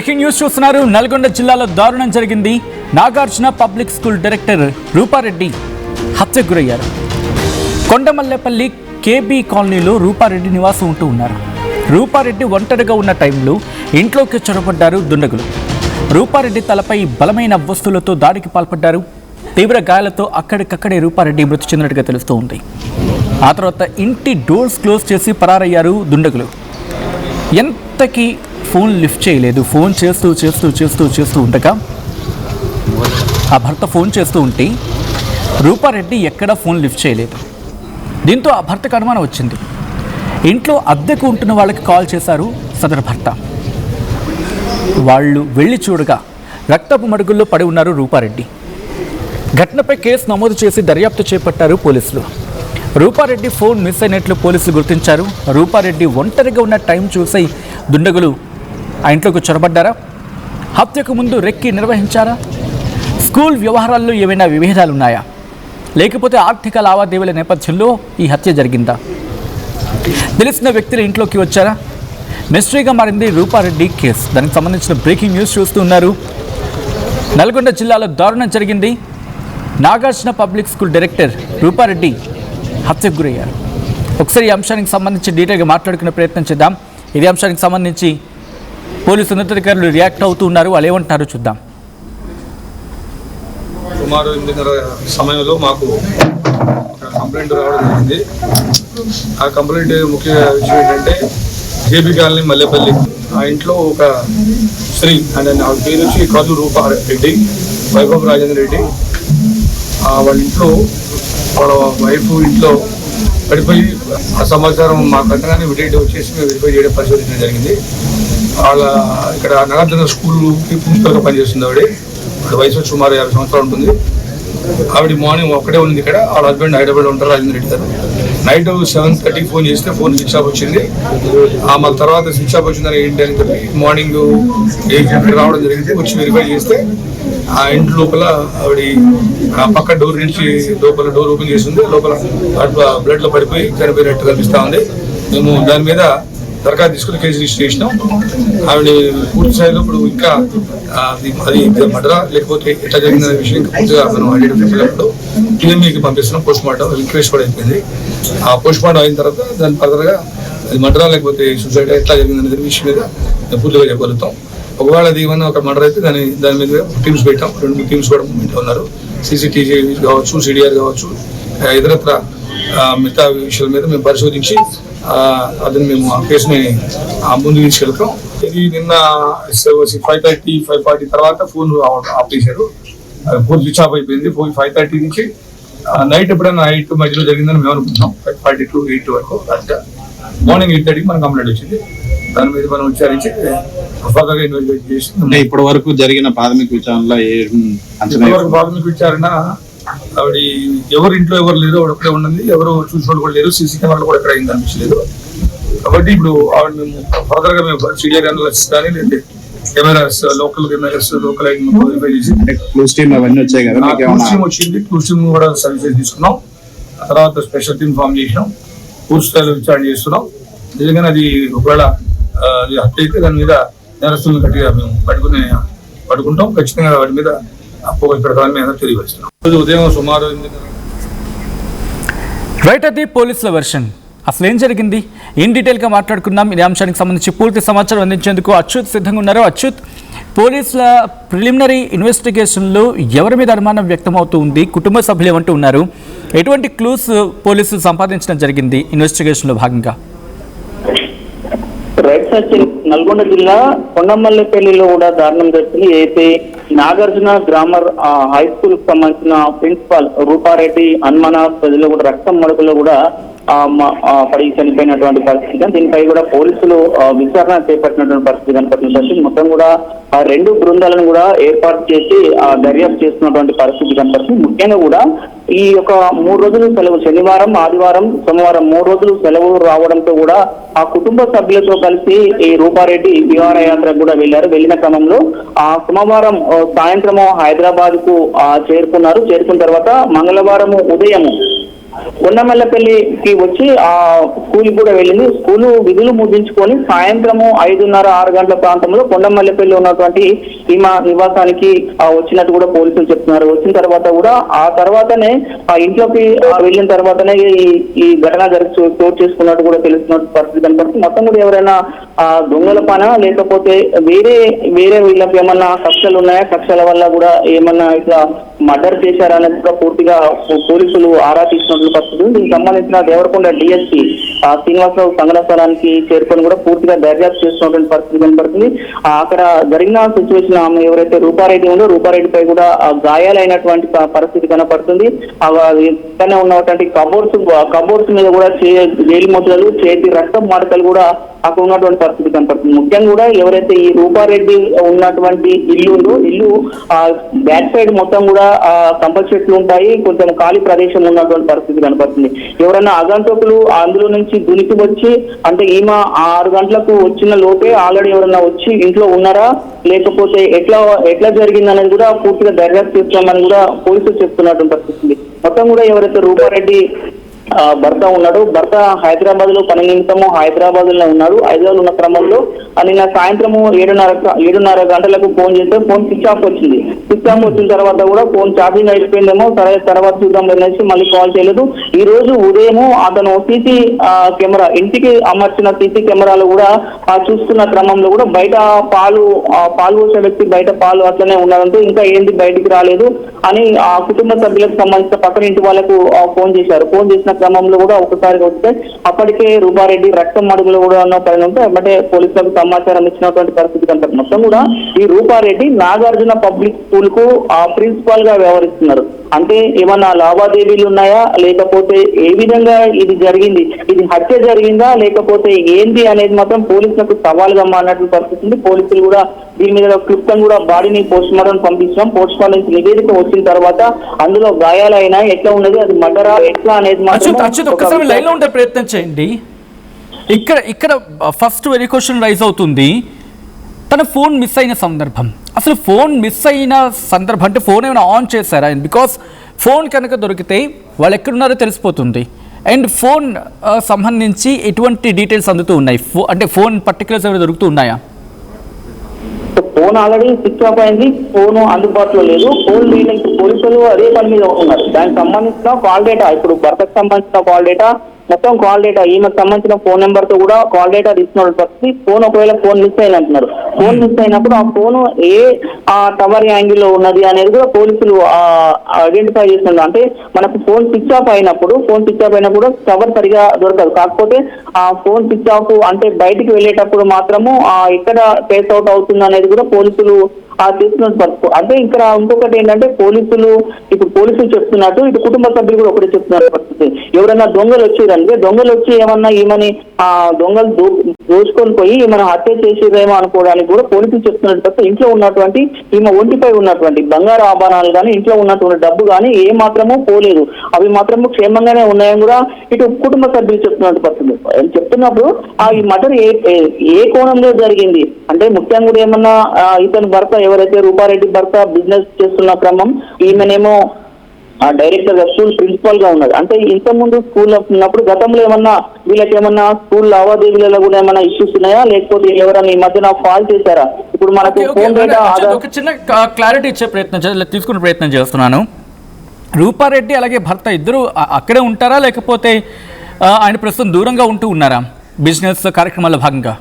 Breaking news చూస్తున్నారు. నల్గొండ జిల్లాలో దారుణం జరిగింది. Nagarjuna public school director Rupa Reddy హత్యకు గురయ్యారు. కొండమల్లేపల్లి కేబీ కాలనీలో రూపారెడ్డి నివాసం ఉంటూ ఉన్నారు. రూపారెడ్డి ఒంటరిగా ఉన్న టైంలో ఇంట్లోకి చొరబడ్డారు దుండగులు. రూపారెడ్డి తలపై బలమైన వస్తువులతో దాడికి పాల్పడ్డారు. తీవ్ర గాయాలతో అక్కడికక్కడే రూపారెడ్డి మృతి చెందినట్టుగా తెలుస్తూ ఉంది. ఆ తర్వాత ఇంటి డోర్స్ క్లోజ్ చేసి పరారయ్యారు దుండగులు. ఎంతకీ ఫోన్ లిఫ్ట్ చేయలేదు. ఫోన్ చేస్తూ ఉండగా ఆ భర్త ఫోన్ చేస్తూ ఉంటే రూపారెడ్డి ఎక్కడా ఫోన్ లిఫ్ట్ చేయలేదు. దీంతో ఆ భర్తకు అనుమానం వచ్చింది. ఇంట్లో అద్దెకు ఉంటున్న వాళ్ళకి కాల్ చేశారు సదరు భర్త. వాళ్ళు వెళ్ళి చూడగా రక్తపు మడుగుల్లో పడి ఉన్నారు రూపారెడ్డి. ఘటనపై కేసు నమోదు చేసి దర్యాప్తు చేపట్టారు పోలీసులు. రూపారెడ్డి ఫోన్ మిస్ అయినట్లు పోలీసులు గుర్తించారు. రూపారెడ్డి ఒంటరిగా ఉన్న టైం చూసి దుండగులు ఆ ఇంట్లోకి చొరబడ్డారా? హత్యకు ముందు రెక్కి నిర్వహించారా? స్కూల్ వ్యవహారాల్లో ఏమైనా విభేదాలు ఉన్నాయా? లేకపోతే ఆర్థిక లావాదేవీల నేపథ్యంలో ఈ హత్య జరిగిందా? తెలిసిన వ్యక్తులు ఇంట్లోకి వచ్చారా? మిస్టరీగా మారింది రూపారెడ్డి కేసు. దానికి సంబంధించిన బ్రేకింగ్ న్యూస్ చూస్తున్నారు. నల్గొండ జిల్లాలో దారుణం జరిగింది. Nagarjuna public school director Rupa Reddy హత్యకు గురయ్యారు. ఒకసారి ఈ అంశానికి సంబంధించి డీటెయిల్గా మాట్లాడుకునే ప్రయత్నం చేద్దాం. ఇదే అంశానికి సంబంధించి పోలీసు ఉన్నతాధికారులు రియాక్ట్ అవుతూ ఉన్నారు. వాళ్ళు ఏమంటారో చూద్దాం. సుమారు 8:30 సమయంలో మాకు ఒక కంప్లైంట్ రావడం జరిగింది. ఆ కంప్లైంట్ ముఖ్య విషయం ఏంటంటే జేబీ కాలనీ మల్లెపల్లి ఆ ఇంట్లో ఒక స్త్రీ అంటే నా పేరు వచ్చి కదు రూపారెడ్డి వైభవ్ రాజేంద్ర రెడ్డి. వాళ్ళ ఇంట్లో వాళ్ళ వైఫ్ ఇంట్లో పడిపోయి ఆ సమాచారం మాకు అంతగానే ఇమీడియట్ వచ్చేసి మేము వెరిఫై చేయడం పరిశోధించడం జరిగింది. వాళ్ళ ఇక్కడ నాగార్జున స్కూల్కి ప్రిన్సిపల్గా పనిచేస్తుంది ఆవిడ వయసు సుమారు 50 సంవత్సరాలు ఉంటుంది. ఆవిడ మార్నింగ్ ఒక్కడే ఉంది ఇక్కడ. వాళ్ళ హస్బెండ్ హైదరాబాద్లో ఉంటారు, రాజేంద్ర రెడ్డి గారు. నైట్ 7:30 ఫోన్ చేస్తే ఫోన్ స్విచ్ ఆఫ్ వచ్చింది. మాకు తర్వాత స్విచ్ ఆఫ్ వచ్చిందని ఏంటి అని చెప్పి మార్నింగ్ 8 రావడం జరిగింది. వచ్చి వెరిఫై చేస్తే ఆ ఇంటి లోపల ఆవిడ పక్క డోర్ నుంచి లోపల డోర్ ఓపెన్ చేసింది. లోపల బ్లడ్ లో పడిపోయి చనిపోయినట్టు కనిపిస్తా ఉంది. మేము దాని మీద దరఖాస్తు తీసుకుని కేసు రిజిస్టర్ చేసినాం. ఆవిడ పూర్తి స్థాయిలో ఇప్పుడు ఇంకా అది మర్డరా లేకపోతే ఎట్లా జరిగిందనే విషయం ఇంకా పూర్తిగా మనం ఐడెంటిఫై చేసినప్పుడు పిఎంఈకి పంపిస్తున్నాం. పోస్ట్ మార్టం రిక్వెస్ట్ కూడా అయిపోయింది. ఆ పోస్ట్ మార్టం అయిన తర్వాత దాని ఫర్దర్గా అది మర్డరా లేకపోతే సూసైడ్ ఎట్లా జరిగిందనే విషయం మీద పూర్తిగా చెప్పగలుగుతాం. ఒకవేళ అది ఏమన్నా ఒక మర్డర్ అయితే దాని మీద టీమ్స్ పెట్టాం. 2 టీమ్స్ కూడా మూమెంట్ ఉన్నారు. సీసీటీవీ కావచ్చు, సిడిఆర్ కావచ్చు, ఇతరత్ర మిగతా విషయాల మీద మేము పరిశోధించి అదని మేము ఆ కేసుని ముందుకు తీసుకెళ్తాం. ఇది నిన్న 5:30, 5:40 తర్వాత ఫోన్ ఆఫ్ చేశారు. ఫోన్ స్విచ్ ఆఫ్ అయిపోయింది. 5:30 నుంచి నైట్ ఎప్పుడైనా నైట్ మధ్యలో జరిగిందని మేము అనుకుంటున్నాం. 5:40 to 8 వరకు. మార్నింగ్ 8:30 మనకు కంప్లైంట్ వచ్చింది. దాని మీద మనం విచారించి ఫర్దర్గా ఇన్వెస్టిగేట్ చేసి ఇప్పటి వరకు జరిగిన ప్రాథమిక విచారణ ఆవిడ ఎవరు ఇంట్లో ఎవరు లేరు, ఆవిడ ఒక్కడే ఉన్నది. ఎవరు చూసుకోవడం కూడా లేరు. సీసీ కెమెరాలు కూడా ఎక్కడ అయింది అనిపించలేదు. కాబట్టి ఇప్పుడు ఆవిడ మేము ఫర్దర్ గా మేము సిడిఆర్ అనాలిసిస్ కానీ లేదా కెమెరాస్ లోకల్ వెరిఫై చేసి క్లూస్ టీమ్ అవన్నీ వచ్చాయి కదా, క్లూస్ టీమ్ వచ్చింది. క్లూస్ టీమ్ కూడా సర్వీసెస్ తీసుకున్నాం. ఆ తర్వాత స్పెషల్ టీమ్ ఫామ్ చేసినాం. పూర్తి స్థాయిలో విచారణ చేస్తున్నాం. నిజంగానే అది ఒకవేళ అది హత్య అయితే దాని మీద నేరస్తులను గట్టిగా మేము పట్టుకుంటాం. ఖచ్చితంగా వాటి మీద తెలియజేస్తున్నాం. ఉదయం సుమారు రైట్. అది పోలీసుల వెర్షన్. అసలు ఏం జరిగింది ఇన్ డీటెయిల్గా మాట్లాడుకుందాం. ఈ అంశానికి సంబంధించి పూర్తి సమాచారం అందించేందుకు అచ్యుత్ సిద్ధంగా ఉన్నారు. అచ్యుత్, పోలీసుల ప్రిలిమినరీ ఇన్వెస్టిగేషన్లో ఎవరి మీద అనుమానం వ్యక్తమవుతూ ఉంది? కుటుంబ సభ్యులు ఏమంటూ ఉన్నారు? ఎటువంటి క్లూస్ పోలీసులు సంపాదించడం జరిగింది ఇన్వెస్టిగేషన్లో భాగంగా? రైట్ సచిన్, నల్గొండ జిల్లా కొండమల్లిపల్లిలో కూడా దారుణం జరిగింది. అయితే నాగార్జున గ్రామర్ హై స్కూల్ కి సంబంధించిన ప్రిన్సిపాల్ రూపారెడ్డి అనుమాన ప్రజలు కూడా రక్తం మడుగులో కూడా పడి చనిపోయినటువంటి పరిస్థితి. దీనిపై కూడా పోలీసులు విచారణ చేపట్టినటువంటి పరిస్థితి కనపడుతుంది. మొత్తం కూడా 2 బృందాలను కూడా ఏర్పాటు చేసి దర్యాప్తు చేస్తున్నటువంటి పరిస్థితి కనపడుతుంది. ముఖ్యంగా కూడా ఈ యొక్క 3 రోజులు సెలవు, శనివారం, ఆదివారం, సోమవారం 3 రోజులు సెలవు రావడంతో కూడా ఆ కుటుంబ సభ్యులతో కలిసి ఈ రూపారెడ్డి విహారయాత్రకు కూడా వెళ్లారు. వెళ్లిన క్రమంలో సోమవారం సాయంత్రం హైదరాబాద్ కు చేరుకున్నారు. చేరుకున్న తర్వాత మంగళవారం ఉదయం కొండమల్లపల్లికి వచ్చి ఆ స్కూల్ కూడా వెళ్ళింది. స్కూల్ విధులు ముగించుకొని సాయంత్రము 5:30-6 గంటల ప్రాంతంలో కొండమల్లపల్లి ఉన్నటువంటి ఈమె నివాసానికి వచ్చినట్టు కూడా పోలీసులు చెప్తున్నారు. వచ్చిన తర్వాత కూడా ఆ తర్వాతనే ఆ ఇంట్లోకి వెళ్ళిన తర్వాతనే ఈ ఘటన చోటు చేసుకున్నట్టు కూడా తెలుస్తున్నట్టు పరిస్థితి కనపడుతుంది. మొత్తం కూడా ఎవరైనా దొంగల పన లేకపోతే వేరే వీళ్ళకి ఏమన్నా కక్షలు ఉన్నాయా, కక్షల వల్ల కూడా ఏమన్నా ఇట్లా మర్డర్ చేశారనేది కూడా పూర్తిగా పోలీసులు ఆరా తీసినట్లు పరిస్థితి. దీనికి సంబంధించిన దేవరకొండ డిఎస్పీ శ్రీనివాసరావు సంఘటన స్థలానికి చేరుకొని కూడా పూర్తిగా దర్యాప్తు చేస్తున్నటువంటి పరిస్థితి కనపడుతుంది. అక్కడ జరిగిన సిచ్యువేషన్ ఆమె ఎవరైతే రూపారెడ్డి ఉందో రూపారెడ్డిపై కూడా గాయాలైనటువంటి పరిస్థితి కనపడుతుంది. ఇక్కడనే ఉన్నటువంటి కబోర్డ్స్ మీద కూడా వేలి ముద్రలు, చేతి రక్తం మడకలు కూడా అక్కడ ఉన్నటువంటి పరిస్థితి కనపడుతుంది. ముఖ్యంగా కూడా ఎవరైతే ఈ రూపారెడ్డి ఉన్నటువంటి ఇల్లు ఉందో ఇల్లు బ్యాక్ సైడ్ మొత్తం కూడా కంపల్ చెట్లు ఉంటాయి, కొంచెం ఖాళీ ప్రదేశం ఉన్నటువంటి పరిస్థితి కనపడుతుంది. ఎవరైనా అగంతకులు అందులో నుంచి దునికి వచ్చి అంటే ఈమె 6 గంటలకు వచ్చిన లోపే ఆల్రెడీ ఎవరైనా వచ్చి ఇంట్లో ఉన్నారా లేకపోతే ఎట్లా జరిగింది అనేది కూడా పూర్తిగా దర్యాప్తు చేస్తామని కూడా పోలీసులు చెప్తున్నటువంటి పరిస్థితి. మొత్తం కూడా ఎవరైతే రూపారెడ్డి భర్త ఉన్నాడు, భర్త హైదరాబాద్ లో పని నిమిత్తము హైదరాబాద్ లో ఉన్నాడు. హైదరాబాద్ ఉన్న క్రమంలో నిన్న సాయంత్రము 7:30 గంటలకు ఫోన్ చేస్తే ఫోన్ స్విచ్ ఆఫ్ వచ్చింది. స్విచ్ ఆఫ్ వచ్చిన తర్వాత కూడా ఫోన్ ఛార్జింగ్ అయిపోయిందేమో, సరే తర్వాత చూద్దాం అనేసి మళ్ళీ కాల్ చేయలేదు. ఈ రోజు ఉదయము అతను సీసీ కెమెరా ఇంటికి అమర్చిన సీసీ కెమెరాలు కూడా చూస్తున్న క్రమంలో కూడా బయట పాలు పోసే వ్యక్తి బయట పాలు అట్లనే ఉన్నారంటూ ఇంకా ఏంది బయటికి రాలేదు అని ఆ కుటుంబ సభ్యులకు సంబంధించిన పక్కన ఇంటి వాళ్ళకు ఫోన్ చేశారు. ఫోన్ చేసిన క్రమంలో కూడా ఒకసారి వస్తే అప్పటికే రూపారెడ్డి రక్తం మడుగులో కూడా ఉన్న పని ఉంటే అంటే పోలీసులకు సమాచారం ఇచ్చినటువంటి పరిస్థితి కనపడుతుంది. మొత్తం కూడా ఈ రూపారెడ్డి నాగార్జున పబ్లిక్ స్కూల్ కు ప్రిన్సిపాల్ గా వ్యవహరిస్తున్నారు. అంటే ఏమన్నా లావాదేవీలు ఉన్నాయా లేకపోతే ఏ విధంగా ఇది జరిగింది, ఇది హత్య జరిగిందా లేకపోతే ఏంది అనేది మాత్రం పోలీసులకు సవాల్గా మారినటువంటి పరిస్థితి ఉంది. పోలీసులు కూడా దీని మీద క్లుప్తంగా కూడా బాడీని పోస్ట్ మార్టం పంపించాం. పోస్ట్ మార్టం నుంచి నివేదిక వచ్చిన తర్వాత అందులో గాయాలైనా ఎట్లా ఉన్నది, అది మర్డరా ఎట్లా అనేది ఒక్కసారి లైన్ లో ఉండే ప్రయత్నం చేయండి. ఇక్కడ ఫస్ట్ వెరీ క్వశ్చన్ రైజ్ అవుతుంది, తన ఫోన్ మిస్ అయిన సందర్భం. అసలు ఫోన్ మిస్ అయిన సందర్భం అంటే ఫోన్ ఏమైనా ఆన్ చేశారా? బికాస్ ఫోన్ కనుక దొరికితే వాళ్ళు ఎక్కడున్నారో తెలిసిపోతుంది. అండ్ ఫోన్ సంబంధించి ఎటువంటి డీటెయిల్స్ అందుతూ ఉన్నాయి, అంటే ఫోన్ పర్టికులర్స్ ఏమైనా దొరుకుతూ ఉన్నాయా? ఫోన్ ఆల్రెడీ స్విచ్ ఆఫ్ అయింది, ఫోన్ అందుబాటులో లేదు. ఫోన్ లేని పోలీసులు అదే పని మీద ఉన్నారు. దానికి సంబంధించిన కాల్ డేటా, ఇప్పుడు భర్తకు సంబంధించిన కాల్ డేటా, మొత్తం కాల్ డేటా, ఈమెకు సంబంధించిన ఫోన్ నెంబర్ తో కూడా కాల్ డేటా తీసుకున్న పరిస్థితి. ఫోన్ ఒకవేళ ఫోన్ మిస్ అయిన అంటున్నారు. ఫోన్ మిస్ అయినప్పుడు ఆ ఫోన్ ఏ టవర్ యాంగిల్ లో ఉన్నది అనేది కూడా పోలీసులు ఐడెంటిఫై చేస్తున్నారు. అంటే మనకు ఫోన్ స్విచ్ ఆఫ్ అయినప్పుడు టవర్ సరిగా దొరకదు. కాకపోతే ఆ ఫోన్ స్విచ్ ఆఫ్ అంటే బయటికి వెళ్ళేటప్పుడు మాత్రము ఎక్కడ ట్రేస్ అవుట్ అవుతుంది అనేది కూడా పోలీసులు తీసుకున్న పరిస్థితి. అంటే ఇక్కడ ఇంకొకటి ఏంటంటే పోలీసులు చెప్తున్నట్టు ఇటు కుటుంబ సభ్యులు కూడా ఒకటి చెప్తున్నారు పరిస్థితి. ఎవరైనా దొంగలు వచ్చి ఏమన్నా ఈమెని దొంగలు దోచుకొని పోయి ఈమెను హత్య చేసేదేమో అనుకోవడానికి కూడా పోలీసులు చెప్తున్నట్టు ఇంట్లో ఉన్నటువంటి ఈమె ఒంటిపై ఉన్నటువంటి బంగారు ఆభరణాలు కానీ ఇంట్లో ఉన్నటువంటి డబ్బు కానీ ఏ మాత్రమూ పోలేదు, అవి మాత్రము క్షేమంగానే ఉన్నాయని కూడా ఇటు కుటుంబ సభ్యులు చెప్తున్నట్టు పరిస్థితి. చెప్తున్నప్పుడు ఈ మర్డర్ ఏ కోణంలో జరిగింది అంటే ముఖ్యంగా కూడా ఏమన్నా ఇతని భర్త ఎవరైతే రూపారెడ్డి భర్త బిజినెస్ చేస్తున్న క్రమం, ఈమెనేమో డైరెక్టర్ గా స్కూల్ ప్రిన్సిపల్ గా ఉన్నది. అంటే ఇంత ముందు స్కూల్ ఉన్నప్పుడు గతంలో ఏమన్నా వీళ్ళకి ఏమన్నా స్కూల్ లావాదేవీలలో కూడా ఏమన్నా ఇష్యూస్ ఉన్నాయా లేకపోతే ఎవరైనా ఈ మధ్యన ఫాల్ చేశారా? ఇప్పుడు మనకు ఫోన్ డేటా ఒక చిన్న క్లారిటీ ఇచ్చే తీసుకునే ప్రయత్నం చేస్తున్నాను. రూపారెడ్డి అలాగే భర్త ఇద్దరు అక్కడే ఉంటారా లేకపోతే ఆయన ప్రస్తుతం దూరంగా ఉంటూ ఉన్నారా బిజినెస్ కార్యక్రమాల భాగంగా?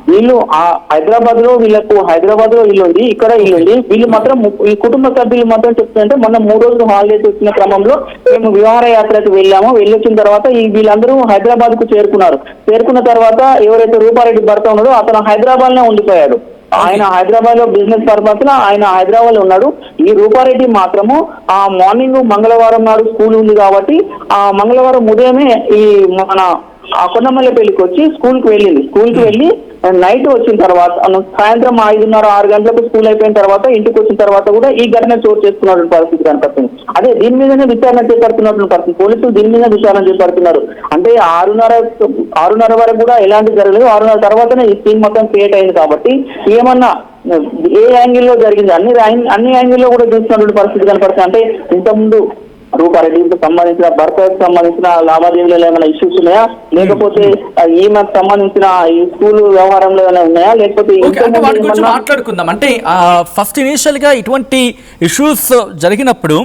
వీళ్ళు హైదరాబాద్ లో ఇల్లు ఉంది, ఇక్కడ ఇల్లు ఉంది. వీళ్ళు మాత్రం ఈ కుటుంబ సభ్యులు మాత్రం చెప్తుంటే మొన్న 3 రోజులు హాలిడేస్ వచ్చిన క్రమంలో మేము విహారయాత్రకు వెళ్ళొచ్చిన తర్వాత వీళ్ళందరూ హైదరాబాద్ కు చేరుకున్న తర్వాత ఎవరైతే రూపారెడ్డి భర్త ఉన్నాడో అతను హైదరాబాద్ లో ఉండిపోయాడు. ఆయన హైదరాబాద్ లో బిజినెస్ పర్పస్ లో ఆయన హైదరాబాద్ లో ఉన్నాడు. ఈ రూపారెడ్డి మాత్రము మార్నింగ్ మంగళవారం నాడు స్కూల్ ఉంది కాబట్టి మంగళవారం ఉదయమే ఈ మన కొండమల్లపల్లికి వచ్చి స్కూల్ కి వెళ్ళి నైట్ వచ్చిన తర్వాత సాయంత్రం 5:30-6 గంటలకు స్కూల్ అయిపోయిన తర్వాత ఇంటికి వచ్చిన తర్వాత కూడా ఈ ఘటన చోటు చేసుకున్నటువంటి పరిస్థితి కనపడుతుంది. అదే దీని మీదనే విచారణ చేపడుతున్నటువంటి పరిస్థితి. పోలీసులు దీని మీద విచారణ చేపడుతున్నారు. అంటే 6:30 వరకు కూడా ఎలాంటి జరగలేదు. 6:30 తర్వాతనే ఈ సీన్ మొత్తం క్రియేట్ అయింది కాబట్టి ఏమన్నా ఏ యాంగిల్లో జరిగింది అన్ని యాంగిల్లో కూడా చూస్తున్నటువంటి పరిస్థితి కనపడుతుంది. అంటే ఇంతకుముందు రూపారెడ్డికి సంబంధించిన భర్తకు సంబంధించిన లావాదేవీలలో ఏమైనా ఇష్యూస్ ఉన్నాయా, లేకపోతే ఈమెకు సంబంధించిన ఈ స్కూల్ వ్యవహారంలో ఏమైనా ఉన్నాయా, లేకపోతే ఓకే, అంటే వాటి గురించి మాట్లాడుకుందాం. అంటే ఫస్ట్ ఇనీషియల్ గా ఇటువంటి ఇష్యూస్ జరిగినప్పుడు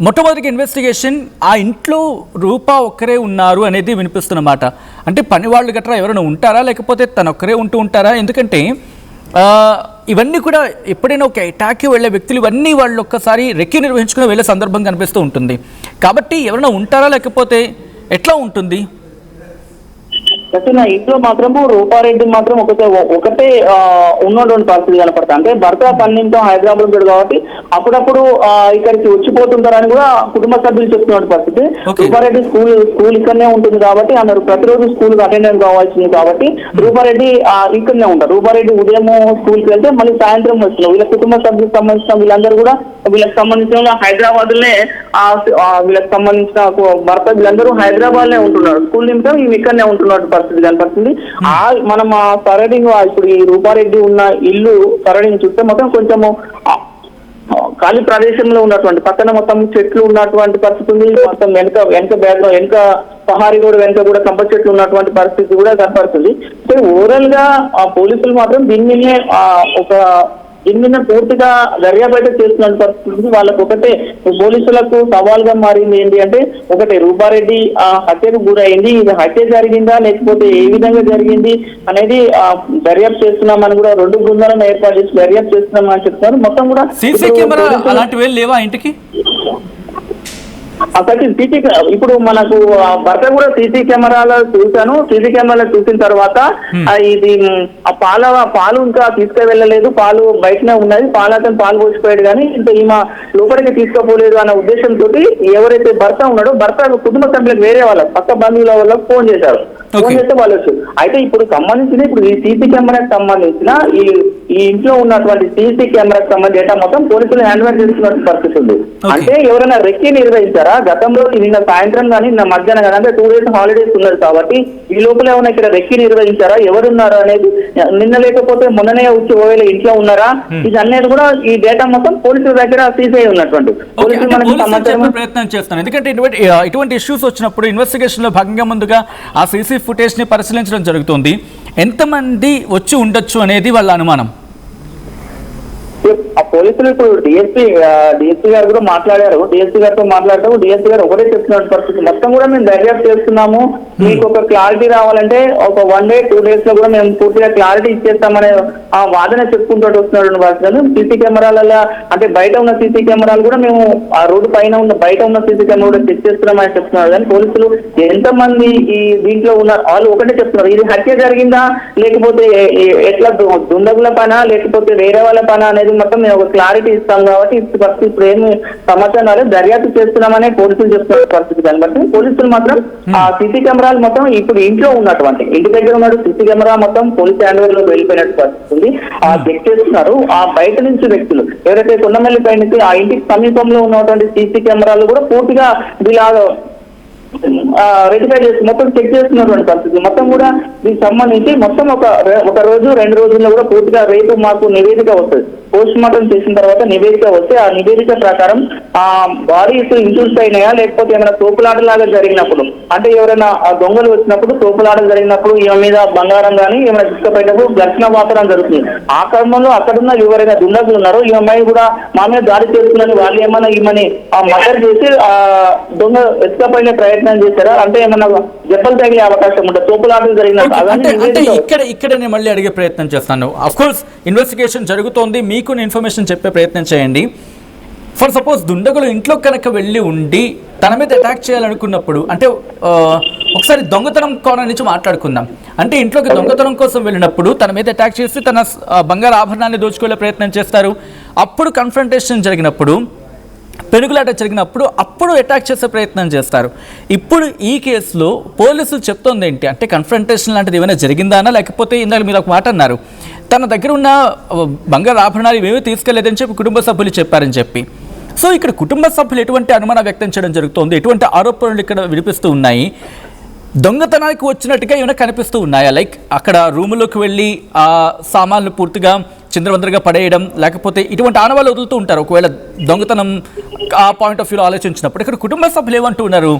మొట్టమొదటి ఇన్వెస్టిగేషన్ ఆ ఇంట్లో రూపా ఒక్కరే ఉన్నారు అనేది వినిపిస్తున్నమాట. అంటే పని వాళ్ళు గట్రా ఎవరైనా ఉంటారా, లేకపోతే తను ఒక్కరే ఉంటారా? ఎందుకంటే ఇవన్నీ కూడా ఎప్పుడైనా ఒక అటాక్కి వెళ్ళే వ్యక్తులు ఇవన్నీ వాళ్ళు ఒక్కసారి రెక్కి నిర్వహించుకుని వెళ్ళే సందర్భం కనిపిస్తూ ఉంటుంది. కాబట్టి ఎవరైనా ఉంటారా, లేకపోతే ఎట్లా ఉంటుంది? నా ఇంట్లో మాత్రము రూపారెడ్డి మాత్రం ఒకటే ఉన్నటువంటి పరిస్థితి కనపడతా. అంటే భర్త పన్నెండు హైదరాబాద్ ఉంటాడు కాబట్టి అప్పుడప్పుడు ఇక్కడికి వచ్చిపోతుంటారని కూడా కుటుంబ సభ్యులు చెప్తున్న పరిస్థితి. రూపారెడ్డి స్కూల్ ఇక్కడనే ఉంటుంది కాబట్టి ఆమె ప్రతిరోజు స్కూల్ అటెండెన్స్ కావాల్సింది కాబట్టి రూపారెడ్డి ఇక్కడనే ఉంటారు. రూపారెడ్డి ఉదయం స్కూల్కి వెళ్తే మళ్ళీ సాయంత్రం వస్తున్నారు. వీళ్ళ కుటుంబ సభ్యులకు సంబంధించిన వీళ్ళందరూ కూడా వీళ్ళకి సంబంధించిన హైదరాబాద్ లోనే వీళ్ళకి సంబంధించిన భర్త వీళ్ళందరూ హైదరాబాద్ లోనే ఉంటున్నారు. స్కూల్ నిమిషం ఇవి ఇక్కడనే ఉంటున్నట్టు పరిస్థితి కనపడుతుంది. మనం ఆ సరౌండింగ్ ఇప్పుడు ఈ రూపారెడ్డి ఉన్న ఇల్లు సరౌండింగ్ చూస్తే మొత్తం కొంచెము ఖాళీ ప్రదేశంలో ఉన్నటువంటి పక్కన మొత్తం చెట్లు ఉన్నటువంటి పరిస్థితి ఉంది. మొత్తం వెనక బ్యాక్గ్రౌండ్ వెనక పహారీ రోడ్ వెనక కూడా కంప చెట్లు ఉన్నటువంటి పరిస్థితి కూడా కనపడుతుంది. సో ఓవరాల్ గా పోలీసులు మాత్రం దీని మీద పూర్తిగా దర్యాప్తు చేస్తున్న పరిస్థితి. వాళ్ళకు ఒకటే పోలీసులకు సవాల్గా మారింది ఏంటి అంటే ఒకటే రూపారెడ్డి హత్యకు గురైంది, ఇది హత్య జరిగిందా లేకపోతే ఏ విధంగా జరిగింది అనేది దర్యాప్తు చేస్తున్నామని కూడా 2 బృందాలను ఏర్పాటు చేసి దర్యాప్తు చేస్తున్నామని చెప్తున్నారు. మొత్తం కూడా సీసీ కెమెరా అలాంటివి లేవా ఇంటికి? అసలు సీసీ ఇప్పుడు మనకు భర్త కూడా సీసీ కెమెరాలో చూశాను. సీసీ కెమెరాలో చూసిన తర్వాత ఇది ఆ పాలు ఇంకా తీసుకువెళ్ళలేదు, పాలు బయటనే ఉన్నది, అతను పాలు పోసిపోయాడు కానీ ఇంకా ఈమె లోపలికి తీసుకుపోలేదు అన్న ఉద్దేశంతో ఎవరైతే భర్త ఉన్నాడో భర్త కుటుంబ సభ్యులకు వేరే వాళ్ళకి పక్క బంధువుల వాళ్ళకి ఫోన్ చేశారు. ఫోన్ చేస్తే వాళ్ళు వచ్చారు. అయితే ఇప్పుడు ఈ సీసీ కెమెరాకి సంబంధించిన ఈ ఇంట్లో ఉన్నటువంటి సీసీ కెమెరాకి సంబంధించిన డేటా మొత్తం పోలీసులు హ్యాండ్ ఓవర్ చేస్తున్న పరిస్థితి ఉంది. అంటే ఎవరైనా రెక్కి నిర్వహించారా గతంలో నిన్న సాయంత్రం కానీ నిన్న మధ్యాహ్నం కానీ అంటే 2 days హాలిడేస్ ఉన్నారు కాబట్టి ఈ లోపల ఏమైనా ఇక్కడ రెక్కి నిర్వహించారా, ఎవరున్నారు అనేది నిన్న లేకపోతే మొన్ననే వచ్చి ఒకవేళ ఇంట్లో ఉన్నారా ఇది అనేది కూడా ఈ డేటా మొత్తం పోలీసుల దగ్గర సీజ్ అయి ఉన్నటువంటి ప్రయత్నం చేస్తాను. ఎందుకంటే ఇటువంటి ఇష్యూస్ వచ్చినప్పుడు ఇన్వెస్టిగేషన్ లో భాగంగా ముందుగా ఆ సీసీ ఫుటేజ్ ని పరిశీలించడం జరుగుతుంది. ఎంతమంది వచ్చి ఉండొచ్చు అనేది వాళ్ళ అనుమానం. ఆ పోలీసులు ఇప్పుడు డిఎస్పీ గారు కూడా మాట్లాడారు. డిఎస్పీ గారితో మాట్లాడటం డిఎస్పీ గారు ఒకటే చెప్తున్న పరిస్థితి మొత్తం కూడా మేము దర్యాప్తు చేస్తున్నాము, మీకు ఒక క్లారిటీ రావాలంటే ఒక 1 day 2 days లో కూడా మేము పూర్తిగా క్లారిటీ ఇచ్చేస్తామనే ఆ వాదన చెప్పుకుంటూ వస్తున్నాడు వాళ్ళు. సీసీ కెమెరాలలో అంటే బయట ఉన్న సీసీ కెమెరాలు కూడా మేము ఆ రోడ్డు పైన ఉన్న బయట ఉన్న సీసీ కెమెరా కూడా చెక్ చేస్తున్నామని చెప్తున్నారు. కానీ పోలీసులు ఎంతమంది ఈ దీంట్లో ఉన్నారు వాళ్ళు ఒకటే చెప్తున్నారు, ఇది హత్య జరిగిందా లేకపోతే ఎట్లా దుండగుల పనా లేకపోతే వేరే వాళ్ళ పనా అనేది మొత్తం మేము ఒక క్లారిటీ ఇస్తాం కాబట్టి ఇప్పుడు ఏమి సమాచారం దర్యాప్తు చేస్తున్నామనే పోలీసులు చెప్తున్న పరిస్థితి. దాన్ని బట్టి పోలీసులు మాత్రం ఆ సీసీ కెమెరాలు మొత్తం ఇప్పుడు ఇంట్లో ఉన్నటువంటి ఇంటి దగ్గర ఉన్నాడు సీసీ కెమెరా మొత్తం పోలీస్ హ్యాండ్ ఓవర్ లో వెళ్ళిపోయినట్టు పరిస్థితి చెక్ చేస్తున్నారు. ఆ బయట నుంచి వ్యక్తులు ఎవరైతే కొండమల్లి పై నుంచి ఆ ఇంటికి సమీపంలో ఉన్నటువంటి సీసీ కెమెరాలు కూడా పూర్తిగా ఇలాగా రెటిఫై చేసి మొత్తం చెక్ చేస్తున్నటువంటి పరిస్థితి. మొత్తం కూడా దీనికి సంబంధించి మొత్తం ఒక రోజు 2 రోజుల్లో కూడా పూర్తిగా రేపు మాకు నివేదిక వస్తుంది. పోస్ట్ మార్టం చేసిన తర్వాత నివేదిక వస్తే ఆ నివేదిక ప్రకారం ఆ బాడీస్ ఇంజూర్స్ అయినాయా లేకపోతే ఏమైనా తోపులాటలాగా జరిగినప్పుడు అంటే ఎవరైనా దొంగలు వచ్చినప్పుడు తోపులాటలు జరిగినప్పుడు ఈమె మీద బంగారం కానీ ఏమైనా తీసుకుపోయేటప్పుడు ఘర్షణ వాతావరణం జరుగుతుంది. ఆ క్రమంలో అక్కడున్న ఎవరైనా దుండగులు ఉన్నారో ఈ అమ్మాయి కూడా మా మీద దాడి చేస్తుందని వాళ్ళు ఏమన్నా ఈమెని మర్డర్ చేసి ఆ దొంగ ఎత్తుకపోయిన ప్రయత్నం చేశారా అంటే ఏమన్నా దెబ్బలు తగిలే అవకాశం ఉంటుంది తోపులాటలు జరిగినప్పుడు. ఇక్కడ నేను మళ్ళీ అడిగే ప్రయత్నం చేస్తాను. అఫ్ కోర్స్ ఇన్వెస్టిగేషన్ జరుగుతోంది, మీకు ఇన్ఫర్మేషన్ చెప్పే ప్రయత్నం చేయండి. ఫర్ సపోజ్ దుండగులు ఇంట్లో కనుక వెళ్ళి ఉండి తన మీద అటాక్ చేయాలనుకున్నప్పుడు అంటే ఒకసారి దొంగతనం కోణం నుంచి మాట్లాడుకుందాం. అంటే ఇంట్లోకి దొంగతనం కోసం వెళ్ళినప్పుడు తన మీద అటాక్ చేసి తన బంగారు ఆభరణాన్ని దోచుకునే ప్రయత్నం చేస్తారు. అప్పుడు కన్ఫ్రంటేషన్ జరిగినప్పుడు పెనుగులాట జరిగినప్పుడు అప్పుడు అటాక్ చేసే ప్రయత్నం చేస్తారు. ఇప్పుడు ఈ కేసులో పోలీసులు చెప్తోంది ఏంటి అంటే కన్ఫ్రంటేషన్ లాంటిది ఏమైనా జరిగిందానా లేకపోతే ఇందాక మీరు ఒక మాట అన్నారు తన దగ్గర ఉన్న బంగారు ఆభరణాలు ఏమీ తీసుకెళ్లేదని చెప్పి కుటుంబ సభ్యులు చెప్పారని చెప్పి. సో ఇక్కడ కుటుంబ సభ్యులు ఎటువంటి అనుమానం వ్యక్తం చేయడం జరుగుతోంది, ఎటువంటి ఆరోపణలు ఇక్కడ వినిపిస్తూ ఉన్నాయి, దొంగతనానికి వచ్చినట్టుగా ఏమైనా కనిపిస్తూ ఉన్నాయా? లైక్ అక్కడ రూములోకి వెళ్ళి ఆ సామాన్లు పూర్తిగా చిందరవందరగా పడేయడం, లేకపోతే ఇటువంటి ఆనవాళ్ళు వదులుతూ ఉంటారు ఒకవేళ దొంగతనం ఆ పాయింట్ ఆఫ్ వ్యూలో ఆలోచించినప్పుడు. ఇక్కడ కుటుంబ సభ్యులు ఏమంటూ ఉన్నారు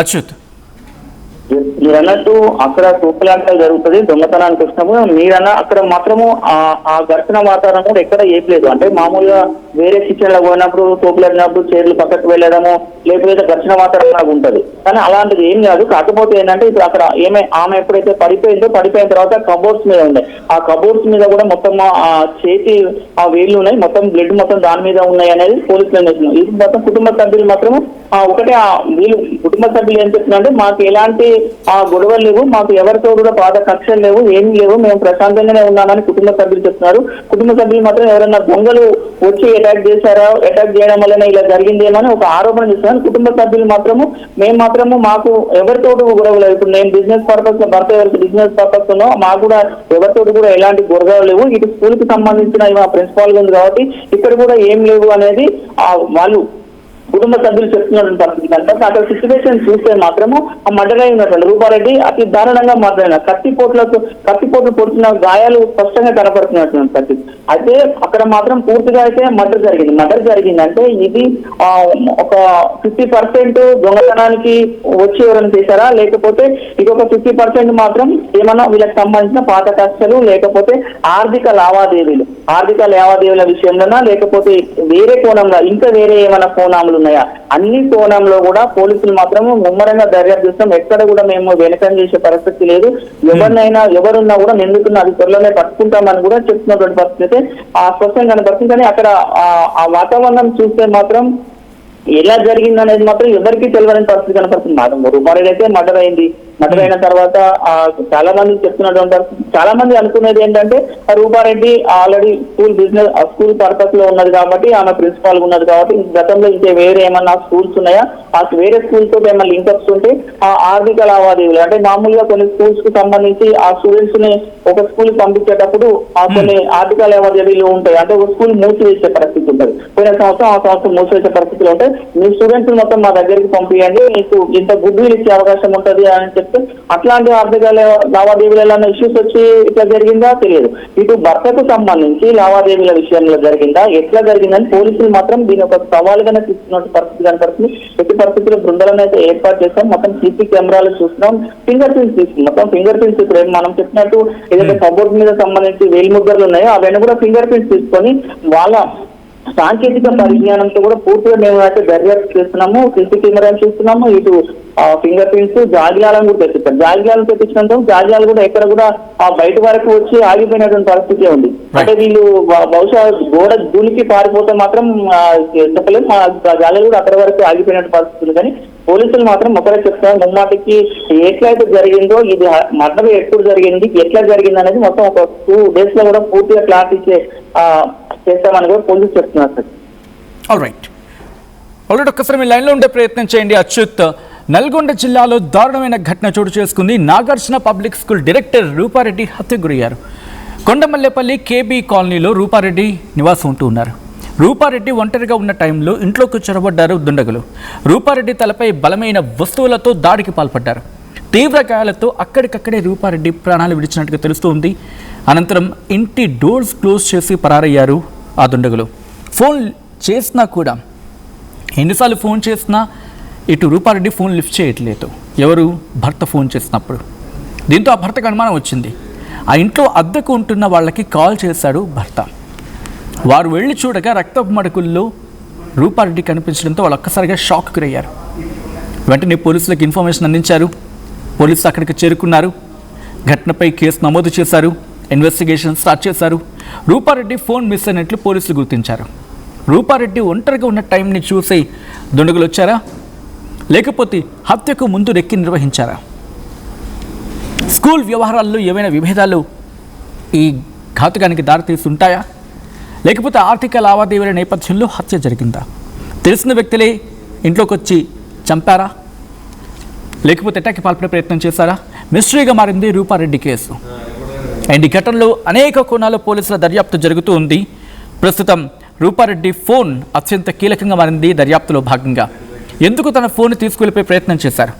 అచ్యుత్? మీరు అన్నట్టు అక్కడ తూపులాటలు జరుగుతుంది దొంగతనానికి వచ్చినప్పుడు. మీరన్న అక్కడ మాత్రము ఆ ఘర్షణ వాతావరణం కూడా ఎక్కడ ఏపలేదు. అంటే మామూలుగా వేరే కిచెన్ లో పోయినప్పుడు తూపులాడినప్పుడు చైర్లు పక్కకు వెళ్ళడము లేకపోతే ఘర్షణ వాతావరణం ఉంటుంది, కానీ అలాంటిది ఏం కాదు. కాకపోతే ఏంటంటే ఇప్పుడు అక్కడ ఆమె ఎప్పుడైతే పడిపోయిన తర్వాత కబోర్డ్స్ మీద ఉన్నాయి. ఆ కబోర్డ్స్ మీద కూడా మొత్తం ఆ చేతి ఆ వేళ్ళు ఉన్నాయి, మొత్తం బ్లడ్ మొత్తం దాని మీద ఉన్నాయి అనేది పోలీసులు చేస్తున్నారు. ఇది మొత్తం కుటుంబ సభ్యులు మాత్రం ఒకటే వీళ్ళు కుటుంబ సభ్యులు ఏం చెప్తున్నారంటే మాకు ఎలాంటి గొడవలు లేవు, మాకు ఎవరితో కూడా బాధ కక్షలు లేవు, ఏమీ లేవు, మేము ప్రశాంతంగానే ఉన్నామని కుటుంబ సభ్యులు చెప్తున్నారు. కుటుంబ సభ్యులు మాత్రం ఎవరైనా దొంగలు వచ్చి అటాక్ చేయడం వల్లనే ఇలా జరిగిందేమని ఒక ఆరోపణ చేస్తున్నారు. కుటుంబ సభ్యులు మాత్రము మేము మాత్రము మాకు ఎవరితోటి గొడవలు లేవు. ఇప్పుడు నేను బిజినెస్ పర్పస్ లో భర్త ఎవరికి బిజినెస్ పర్పస్ లో మాకు కూడా ఎవరితోటి కూడా ఎలాంటి గొడవలు లేవు. ఇటు స్కూల్ కి సంబంధించిన ప్రిన్సిపాల్ ఉంది కాబట్టి ఇక్కడ కూడా ఏం లేవు అనేది వాళ్ళు కుటుంబ సభ్యులు చెప్తున్నటువంటి పరిస్థితి కనుక అక్కడ సిచ్యువేషన్ చూస్తే మాత్రము ఆ మర్డర్ అయి ఉన్నటువంటి రూపారెడ్డి అతి దారుణంగా మాట్లాడిన కత్తిపోట్లు పొడిచిన గాయాలు స్పష్టంగా కనపడుతున్నటువంటి పరిస్థితి. అయితే అక్కడ మాత్రం పూర్తిగా అయితే మర్డర్ జరిగిందంటే ఇది ఒక 50% దొంగతనానికి వచ్చి ఎవరైనా చేశారా, లేకపోతే ఇంకొక 50% మాత్రం ఏమన్నా వీళ్ళకి సంబంధించిన పాత కక్షలు లేకపోతే ఆర్థిక లావాదేవీల విషయంలోనా లేకపోతే వేరే కోణంలో ఇంకా వేరే ఏమైనా కోణాలు ఉన్నాయా? అన్ని కోణంలో కూడా పోలీసులు మాత్రం ముమ్మరంగా దర్యాప్తు చేస్తాం. ఎక్కడ కూడా మేము వెనకం చేసే పరిస్థితి లేదు. ఎవరున్నా కూడా నిందితున్న అది త్వరలోనే పట్టుకుంటామని కూడా చెప్తున్నటువంటి పరిస్థితి స్పష్టంగా కనపడుతుంది. కానీ అక్కడ ఆ వాతావరణం చూస్తే మాత్రం ఎలా జరిగింది అనేది మాత్రం ఎవరికి తెలియని పరిస్థితి కనపడుతుంది. రూపారెడ్డి అయితే మర్డర్ అయిన తర్వాత చాలా మంది చెప్తున్నటువంటి చాలా మంది అనుకునేది ఏంటంటే రూపారెడ్డి ఆల్రెడీ స్కూల్ పర్పస్ లో ఉన్నది కాబట్టి ఆమె ప్రిన్సిపాల్ ఉన్నది కాబట్టి గతంలో ఇంకా వేరే ఏమన్నా స్కూల్స్ ఉన్నాయా, ఆ వేరే స్కూల్ తో ఏమన్నా లింకప్స్ ఉంటే ఆ ఆర్థిక లావాదేవీలు అంటే మామూలుగా కొన్ని స్కూల్స్ కి సంబంధించి ఆ స్టూడెంట్స్ ని ఒక స్కూల్ కి పంపించేటప్పుడు కొన్ని ఆర్థిక లావాదేవీలు ఉంటాయి. అంటే ఒక స్కూల్ మూసివేసే పరిస్థితి ఉంటుంది. పోయిన సంవత్సరం ఆ సంవత్సరం మూసివేసే పరిస్థితులు ఉంటాయి. మీ స్టూడెంట్స్ మొత్తం మా దగ్గరికి పంపించండి, మీకు ఇంత గుడ్ విల్ ఇచ్చే అవకాశం ఉంటుంది అని చెప్తే అట్లాంటి ఆర్థిక లావాదేవీల ఇష్యూస్ వచ్చి ఇట్లా జరిగిందా తెలియదు. ఇటు భర్తకు సంబంధించి లావాదేవీల విషయంలో జరిగిందా ఎట్లా జరిగిందని పోలీసులు మాత్రం దీని ఒక సవాలుగానే తీసుకున్న పరిస్థితి కనపడుతుంది. ఎట్టి పరిస్థితుల్లో బృందాలను అయితే ఏర్పాటు చేస్తాం. మొత్తం సీసీ కెమెరాలు చూస్తున్నాం, ఫింగర్ ప్రింట్స్ తీసుకున్నాం. మొత్తం ఫింగర్ ప్రింట్స్ ఇప్పుడు మనం చెప్పినట్టు ఏదైతే కబోర్డ్ మీద సంబంధించి వేలిముద్రలు ఉన్నాయో అవన్నీ కూడా ఫింగర్ ప్రింట్స్ తీసుకొని వాళ్ళ సాంకేతిక పరిజ్ఞానంతో కూడా పూర్తిగా మేము అయితే దర్యాప్తు చేస్తున్నాము. సీసీ కెమెరాలు చూస్తున్నాము. ఇటు ఫింగర్ ప్రింట్స్ జాగిలాలను కూడా తెప్పిస్తాం. జాగిలాలను తెప్పించినంత జాగిలాలు కూడా ఎక్కడ కూడా బయట వరకు వచ్చి ఆగిపోయినటువంటి పరిస్థితి ఉంది. అంటే వీళ్ళు బహుశా గోడ దూలికి పారిపోతే మాత్రం చెప్పలేము. జాగిలాలు కూడా అక్కడ వరకు ఆగిపోయినటువంటి పరిస్థితులు. కానీ పోలీసులు మాత్రం ఒకరే చెప్తారు ముమ్మాటికి ఎట్లయితే జరిగిందో ఇది మర్డర్ ఎప్పుడు జరిగింది ఎట్లా జరిగింది అనేది మొత్తం ఒక 2 days లో కూడా పూర్తిగా క్లారిటీ చేస్తామని కూడా పోలీసులు చెప్తున్నారు సార్. ఆల్రెడీ ఒక్కసారి మీ లైన్లో ఉండే ప్రయత్నం చేయండి అచ్యుత్. నల్గొండ జిల్లాలో దారుణమైన ఘటన చోటు చేసుకుంది. Nagarjuna public school director Rupa Reddy హత్యకు గురయ్యారు. కొండమల్లేపల్లి కేబీ కాలనీలో రూపారెడ్డి నివాసం ఉంటూ ఉన్నారు. రూపారెడ్డి ఒంటరిగా ఉన్న టైంలో ఇంట్లోకి చొరబడ్డారు దుండగులు. రూపారెడ్డి తలపై బలమైన వస్తువులతో దాడికి పాల్పడ్డారు. తీవ్ర గాయాలతో అక్కడికక్కడే రూపారెడ్డి ప్రాణాలు విడిచినట్టుగా తెలుస్తోంది. అనంతరం ఇంటి డోర్స్ క్లోజ్ చేసి పరారయ్యారు ఆ దుండగులు. ఫోన్ చేసినా కూడా ఎన్నిసార్లు ఫోన్ చేసినా ఇటు రూపారెడ్డి ఫోన్ లిఫ్ట్ చేయట్లేదు. ఎవరు? భర్త ఫోన్ చేసినప్పుడు. దీంతో ఆ భర్తకు అనుమానం వచ్చింది. ఆ ఇంట్లో అద్దెకు ఉంటున్న వాళ్ళకి కాల్ చేశాడు భర్త. వారు వెళ్ళి చూడగా రక్తపు మడుకుల్లో రూపారెడ్డి కనిపించడంతో వాళ్ళు ఒక్కసారిగా షాక్ గురయ్యారు. వెంటనే పోలీసులకు ఇన్ఫర్మేషన్ అందించారు. పోలీసులు అక్కడికి చేరుకున్నారు. ఘటనపై కేసు నమోదు చేశారు. ఇన్వెస్టిగేషన్ స్టార్ట్ చేశారు. రూపారెడ్డి ఫోన్ మిస్ అయినట్లు పోలీసులు గుర్తించారు. రూపారెడ్డి ఒంటరిగా ఉన్న టైంని చూసి దుండగులు వచ్చారా, లేకపోతే హత్యకు ముందు రెక్కి నిర్వహించారా? స్కూల్ వ్యవహారాల్లో ఏవైనా విభేదాలు ఈ ఘాతుకానికి దారితీసి ఉంటాయా, లేకపోతే ఆర్థిక లావాదేవీల నేపథ్యంలో హత్య జరిగిందా? తెలిసిన వ్యక్తులే ఇంట్లోకి వచ్చి చంపారా, లేకపోతే అటాక్కి పాల్పడే ప్రయత్నం చేశారా? మిస్టరీగా మారింది రూపారెడ్డి కేసు. అండ్ ఈ ఘటనలో అనేక కోణాల్లో పోలీసుల దర్యాప్తు జరుగుతూ ఉంది. ప్రస్తుతం రూపారెడ్డి ఫోన్ అత్యంత కీలకంగా మారింది దర్యాప్తులో భాగంగా. ఎందుకు తన ఫోన్ తీసుకెళ్ళిపోయే ప్రయత్నం చేశారు?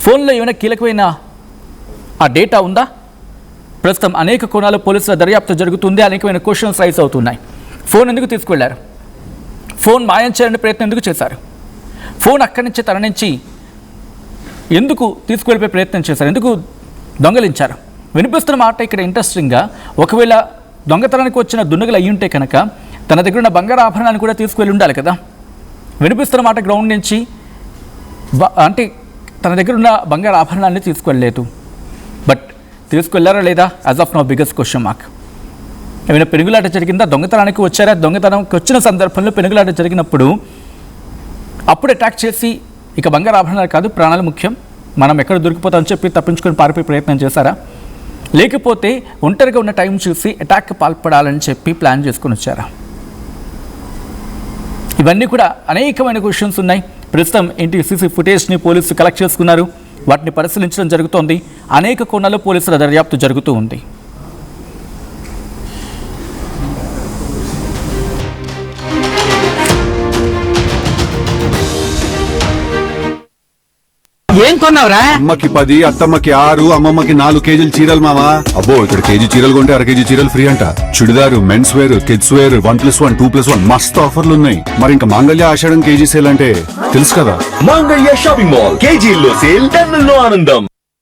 ఫోన్లో ఏమైనా కీలకమైన ఆ డేటా ఉందా? ప్రస్తుతం అనేక కోణాల్లో పోలీసుల దర్యాప్తు జరుగుతుంది. అనేకమైన క్వశ్చన్స్ రైజ్ అవుతున్నాయి. ఫోన్ ఎందుకు తీసుకువెళ్లారు? ఫోన్ మాయం చేయాలని ప్రయత్నం ఎందుకు చేశారు? ఫోన్ అక్కడి నుంచి తన నుంచి ఎందుకు తీసుకువెళ్ళిపోయే ప్రయత్నం చేశారు? ఎందుకు దొంగలించారు? వినిపిస్తున్న మాట ఇక్కడ ఇంట్రెస్టింగ్గా, ఒకవేళ దొంగతనానికి వచ్చిన దుండగులు అయ్యుంటే కనుక తన దగ్గర ఉన్న బంగారు ఆభరణాన్ని కూడా తీసుకువెళ్ళి ఉండాలి కదా. వినిపిస్తున్న మాట గ్రౌండ్ నుంచి అంటే తన దగ్గర ఉన్న బంగారు ఆభరణాన్ని తీసుకువెళ్ళలేదు. బట్ తీసుకువెళ్ళారా లేదా as of now biggest question mark. ఏమైనా పెనుగులాట జరిగిందా? దొంగతనానికి వచ్చారా? దొంగతనానికి వచ్చిన సందర్భంలో పెనుగులాట జరిగినప్పుడు అప్పుడు అటాక్ చేసి ఇక బంగారు ఆభరణాలు కాదు ప్రాణాలు ముఖ్యం, మనం ఎక్కడ దొరికిపోతామని చెప్పి తప్పించుకొని పారిపోయే ప్రయత్నం చేశారా? లేకపోతే ఒంటరిగా ఉన్న టైం చూసి అటాక్ పాల్పడాలని చెప్పి ప్లాన్ చేసుకొని వచ్చారా? ఇవన్నీ కూడా అనేకమైన క్వశ్చన్స్ ఉన్నాయి. ప్రస్తుతం ఇంటి సీసీ ఫుటేజ్ని పోలీసులు కలెక్ట్ చేసుకున్నారు. వాటిని పరిశీలించడం జరుగుతోంది. అనేక కోణాల్లో పోలీసుల దర్యాప్తు జరుగుతూ ఉంది. ఏం కొన్నావురా? అమ్మకి 10, అత్తమ్మకి 6, అమ్మమ్మకి 4 కేజీలు చీరలు మావా. అబ్బో, ఇక్కడ కేజీ చీరలు కొంటే అర కేజీ చీరలు ఫ్రీ అంట. Churidar, mens wear, kids wear 1+1, 2+1 మస్తు ఆఫర్లు ఉన్నాయి. మరి ఇంకా మాంగళ్య ఆషాఢం కేజీ సేల్ అంటే తెలుసు కదా. మాంగళ్య షాపింగ్ మాల్ కేజీల్లో సేల్, టన్నుల్లో ఆనందం.